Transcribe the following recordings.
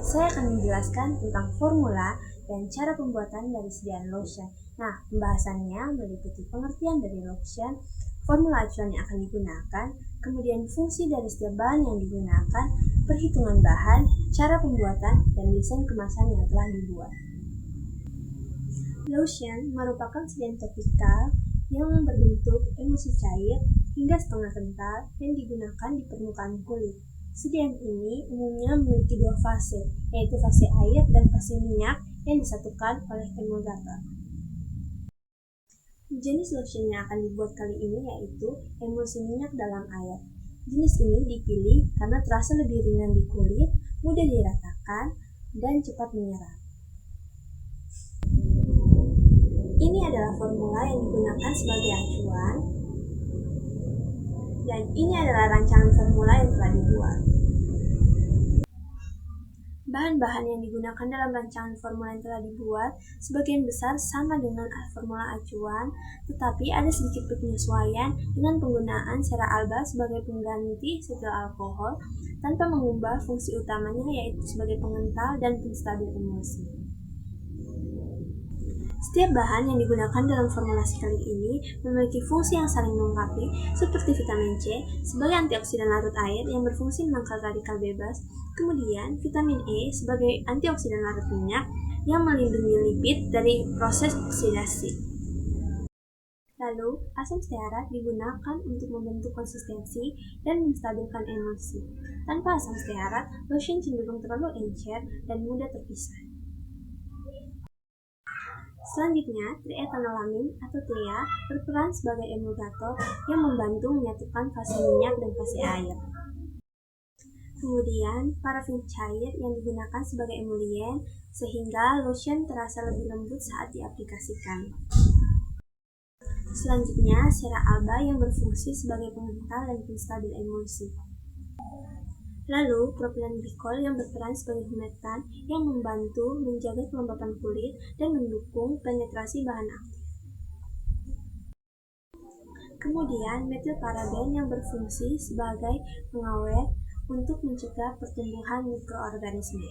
saya akan menjelaskan tentang formula dan cara pembuatan dari sediaan lotion. Nah, pembahasannya meliputi pengertian dari lotion, formula acuan yang akan digunakan, kemudian fungsi dari setiap bahan yang digunakan, perhitungan bahan, cara pembuatan, dan desain kemasan yang telah dibuat. Lotion merupakan sediaan topikal yang berbentuk emulsi cair hingga setengah kental yang digunakan di permukaan kulit. Sediaan ini umumnya memiliki dua fase, yaitu fase air dan fase minyak yang disatukan oleh emulgator. Jenis lotion yang akan dibuat kali ini yaitu emulsi minyak dalam air. Jenis ini dipilih karena terasa lebih ringan di kulit, mudah diratakan, dan cepat menyerap. Ini adalah formula yang digunakan sebagai acuan, dan ini adalah rancangan formula yang telah dibuat. Bahan-bahan yang digunakan dalam rancangan formula yang telah dibuat sebagian besar sama dengan formula acuan, tetapi ada sedikit penyesuaian dengan penggunaan sera alba sebagai pengganti setil alkohol tanpa mengubah fungsi utamanya yaitu sebagai pengental dan penstabil emulsi. Setiap bahan yang digunakan dalam formulasi kali ini memiliki fungsi yang saling melengkapi, seperti vitamin C sebagai antioksidan larut air yang berfungsi menangkal radikal bebas, kemudian vitamin E sebagai antioksidan larut minyak yang melindungi lipid dari proses oksidasi. Lalu, asam stearat digunakan untuk membentuk konsistensi dan menstabilkan emulsi. Tanpa asam stearat, lotion cenderung terlalu encer dan mudah terpisah. Selanjutnya, triethanolamin atau TRIA berperan sebagai emulgator yang membantu menyatukan fase minyak dan fase air. Kemudian, parafin cair yang digunakan sebagai emulien sehingga lotion terasa lebih lembut saat diaplikasikan. Selanjutnya, sera alba yang berfungsi sebagai pengental dan penstabil emulsi. Lalu, propilen glikol yang berperan sebagai humektan yang membantu menjaga kelembapan kulit dan mendukung penetrasi bahan aktif. Kemudian, metilparaben yang berfungsi sebagai pengawet untuk mencegah pertumbuhan mikroorganisme.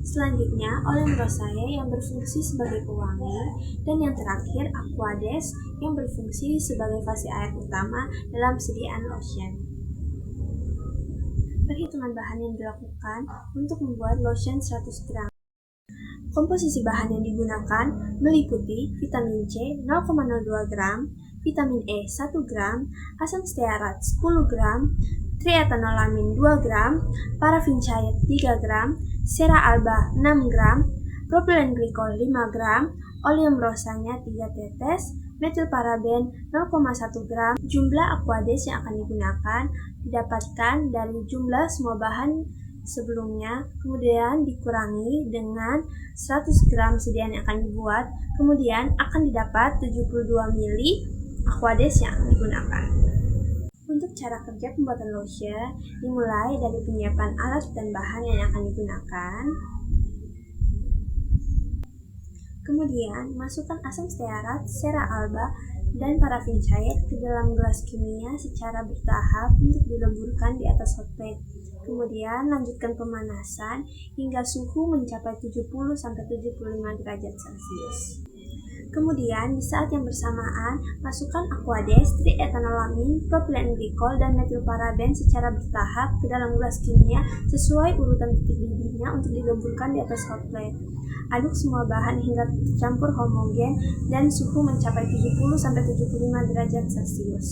Selanjutnya, oleum rosae yang berfungsi sebagai pewangi, dan yang terakhir, aquades yang berfungsi sebagai fase air utama dalam sediaan lotion. Perhitungan bahan yang dilakukan untuk membuat lotion 100 gram. Komposisi bahan yang digunakan meliputi vitamin C 0,02 gram, vitamin E 1 gram, asam stearat 10 gram, triethanolamin 2 gram, parafin cair 3 gram, sera alba 6 gram, propilen glikol 5 gram, oleum rosanya 3 tetes, metilparaben 0,1 gram. Jumlah aquades yang akan digunakan didapatkan dari jumlah semua bahan sebelumnya, kemudian dikurangi dengan 100 gram sediaan yang akan dibuat, kemudian akan didapat 72 ml aquades yang digunakan. Untuk cara kerja pembuatan lotion, dimulai dari penyiapan alat dan bahan yang akan digunakan. Kemudian, masukkan asam stearat, sera alba, dan parafin cair ke dalam gelas kimia secara bertahap untuk dileburkan di atas hot plate. Kemudian, lanjutkan pemanasan hingga suhu mencapai 70-75 derajat Celcius. Kemudian, di saat yang bersamaan, masukkan aquades, triethanolamin, propilen glikol, dan metilparaben secara bertahap ke dalam gelas kimia sesuai urutan titik didihnya untuk dileburkan di atas hot plate. Aduk semua bahan hingga tercampur homogen dan suhu mencapai 70-75 derajat Celcius.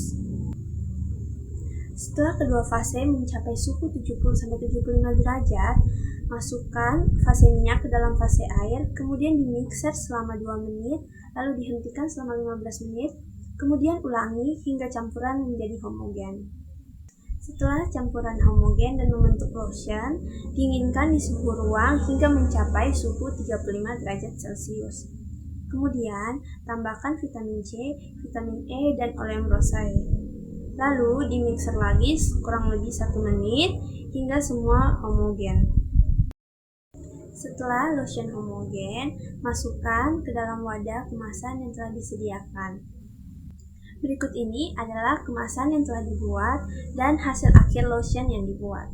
Setelah kedua fase mencapai suhu 70-75 derajat, masukkan fase minyak ke dalam fase air, kemudian dimixer selama 2 menit, lalu dihentikan selama 15 menit, kemudian ulangi hingga campuran menjadi homogen. Setelah campuran homogen dan membentuk lotion, dinginkan di suhu ruang hingga mencapai suhu 35 derajat Celcius. Kemudian, tambahkan vitamin C, vitamin E, dan oleum rosae. Lalu, dimixer lagi kurang lebih 1 menit hingga semua homogen. Setelah lotion homogen, masukkan ke dalam wadah kemasan yang telah disediakan. Berikut ini adalah kemasan yang telah dibuat dan hasil akhir lotion yang dibuat.